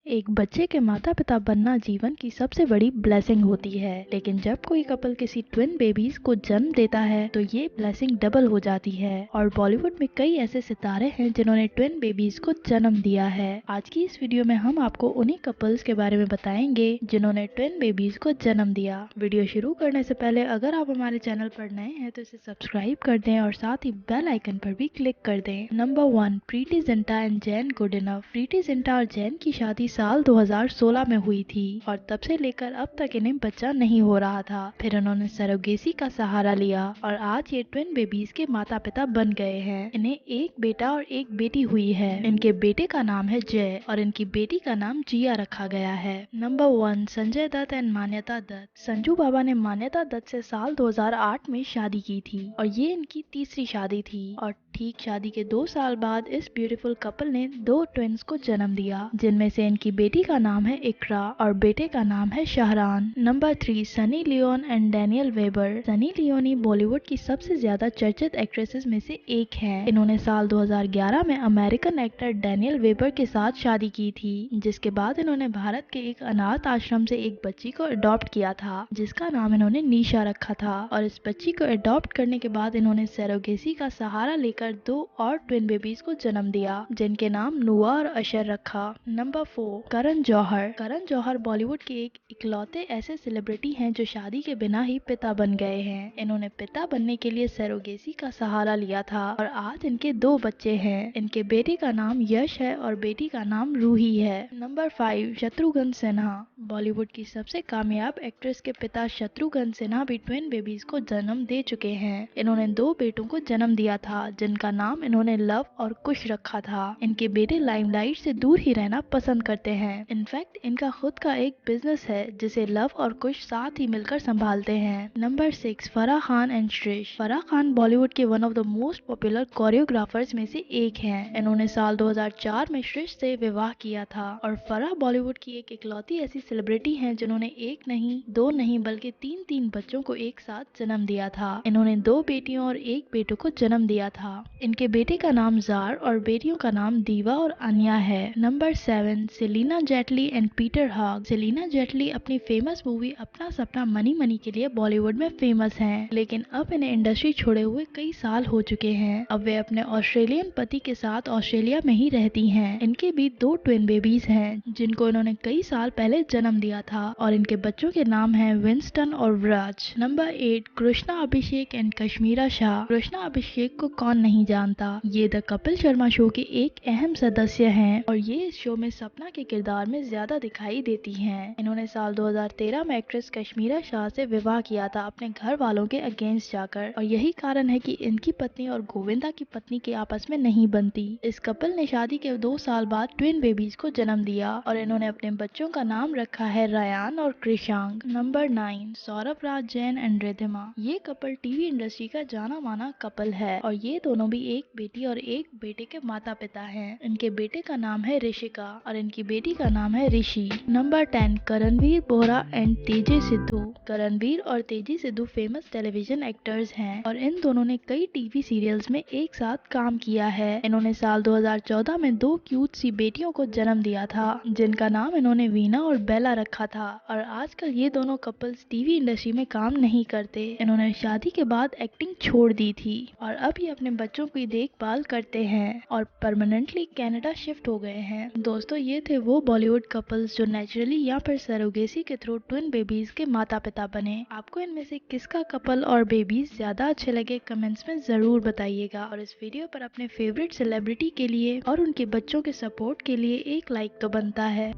एक बच्चे के माता पिता बनना जीवन की सबसे बड़ी ब्लेसिंग होती है, लेकिन जब कोई कपल किसी ट्विन बेबीज को जन्म देता है तो ये ब्लेसिंग डबल हो जाती है। और बॉलीवुड में कई ऐसे सितारे हैं जिन्होंने ट्विन बेबीज को जन्म दिया है। आज की इस वीडियो में हम आपको उन्हीं कपल्स के बारे में बताएंगे जिन्होंने ट्विन बेबीज को जन्म दिया। वीडियो शुरू करने से पहले अगर आप हमारे चैनल पर नए हैं तो इसे सब्सक्राइब कर दें और साथ ही बेल आइकन पर भी क्लिक कर दें। Number 1, Preity Zinta and Gene Goodenough. Preity Zinta और जैन की शादी साल 2016 में हुई थी और तब से लेकर अब तक इन्हें बच्चा नहीं हो रहा था। फिर उन्होंने सरोगेसी का सहारा लिया और आज ये ट्विन बेबीज के माता पिता बन गए हैं। इन्हें एक बेटा और एक बेटी हुई है। इनके बेटे का नाम है जय और इनकी बेटी का नाम जिया रखा गया है। नंबर 1, संजय दत्त एंड मान्यता दत्त। संजू बाबा ने मान्यता दत्त से साल 2008 में शादी की थी और ये इनकी तीसरी शादी थी। और ठीक शादी के 2 साल बाद इस ब्यूटीफुल कपल ने 2 ट्विंस को जन्म दिया, जिनमें से इनकी बेटी का नाम है इकरा और बेटे का नाम है शहरान। Number 3, Sunny Leone and Daniel Weber. Sunny Leone Bollywood की सबसे ज्यादा चर्चित एक्ट्रेसेस में से एक है। इन्होंने साल 2011 में अमेरिकन एक्टर डैनियल वेबर के साथ शादी की थी, जिसके बाद इन्होंने भारत के एक अनाथ आश्रम से एक बच्ची को अडॉप्ट किया था, जिसका नाम इन्होंने निशा रखा था। और इस बच्ची को अडॉप्ट करने के बाद इन्होंने सरोगेसी का सहारा लेकर 2 और ट्विन बेबीज को जन्म दिया, जिनके नाम नुआ और अशर रखा। नंबर 4, करण जौहर। करण जौहर बॉलीवुड के एक इकलौते ऐसे सेलिब्रिटी हैं जो शादी के बिना ही पिता बन गए हैं। इन्होंने पिता बनने के लिए सरोगेसी का सहारा लिया था और आज इनके 2 बच्चे हैं। इनके बेटे का नाम यश है और बेटी का नाम रूही है। नंबर 5, शत्रुघ्न सिन्हा। बॉलीवुड की सबसे कामयाब एक्ट्रेस के पिता शत्रुघ्न सिन्हा भी ट्विन बेबीज को जन्म दे चुके हैं। इन्होंने 2 बेटों को जन्म दिया था, जिनका नाम इन्होंने लव और कुश रखा था। इनके बेटे लाइमलाइट से दूर ही रहना पसंद करते हैं। इनफैक्ट इनका खुद का एक बिजनेस है जिसे लव और कुश साथ ही मिलकर संभालते हैं। Number 6, Farah Khan and Shirish. फराह खान बॉलीवुड के one of the most popular choreographers में से एक हैं। इन्होंने साल 2004 में श्रिश से विवाह किया था और फराह बॉलीवुड की एक इकलौती ऐसी सेलिब्रिटी हैं जिन्होंने एक नहीं, 2 नहीं बल्कि 3 बच्चों को एक साथ जन्म दिया था। इन्होंने 2 बेटियों और 1 बेटो को जन्म दिया था। इनके बेटे का नाम जार और बेटियों का नाम दीवा और अन्या है। Number 7, Celina Jaitly and Peter Haag. Celina Jaitly अपनी फेमस मूवी अपना सपना मनी मनी के लिए बॉलीवुड में फेमस हैं, लेकिन अब इन्हें इंडस्ट्री छोड़े हुए कई साल हो चुके हैं। अब वे अपने ऑस्ट्रेलियन पति के साथ ऑस्ट्रेलिया में ही रहती हैं। इनके भी 2 ट्विन बेबीज हैं, जिनको इन्होंने कई साल पहले जन्म दिया था और इनके बच्चों के नाम हैं विंस्टन और विराज। Number 8, Krishna Abhishek and Kashmera Shah. कृष्णा अभिषेक को कौन नहीं जानता, ये द कपिल शर्मा शो के एक अहम सदस्य हैं और ये इस शो में सपना के किरदार में ज्यादा दिखाई देती हैं। इन्होंने साल 2013 में एक्ट्रेस कश्मीरा शाह से विवाह किया था अपने घर वालों के अगेंस्ट जाकर, और यही कारण है कि इनकी पत्नी और गोविंदा की पत्नी के आपस में नहीं बनती। इस कपल ने शादी के 2 साल बाद ट्विन बेबीज को जन्म दिया और इन्होंने अपने बच्चों का नाम रखा है रयान और कृषांग। Number 9, Saurabh Raj Jain and Ridhima. ये कपल टीवी इंडस्ट्री का जाना माना कपल है और ये दोनों भी एक बेटी और एक बेटे के माता पिता हैं। इनके बेटे का नाम है ऋषिका और इनकी बेटी का नाम है ऋषि। नंबर 10, करणवीर बोहरा एंड तेजी सिद्धू। करणवीर और तेजी सिद्धू फेमस टेलीविजन एक्टर्स हैं और इन दोनों ने कई टीवी सीरियल्स में एक साथ काम किया है। इन्होंने साल 2014 में 2 क्यूट सी बेटियों को जन्म दिया था, जिनका नाम इन्होंने वीना और बेला रखा था। और आजकल ये दोनों कपल्स टीवी इंडस्ट्री में काम नहीं करते। इन्होंने शादी के बाद एक्टिंग छोड़ दी थी और अब ये अपने बच्चों की देखभाल करते हैं और परमानेंटली कनाडा शिफ्ट हो गए हैं। दोस्तों, ये थे वो बॉलीवुड कपल्स जो नेचुरली या फिर सरोगेसी के थ्रू ट्विन बेबीज के माता पिता बने। आपको इनमें से किसका कपल और बेबीज ज्यादा अच्छे लगे, कमेंट्स में जरूर बताइएगा। और इस वीडियो पर अपने फेवरेट सेलिब्रिटी के लिए और उनके बच्चों के सपोर्ट के लिए एक लाइक तो बनता है।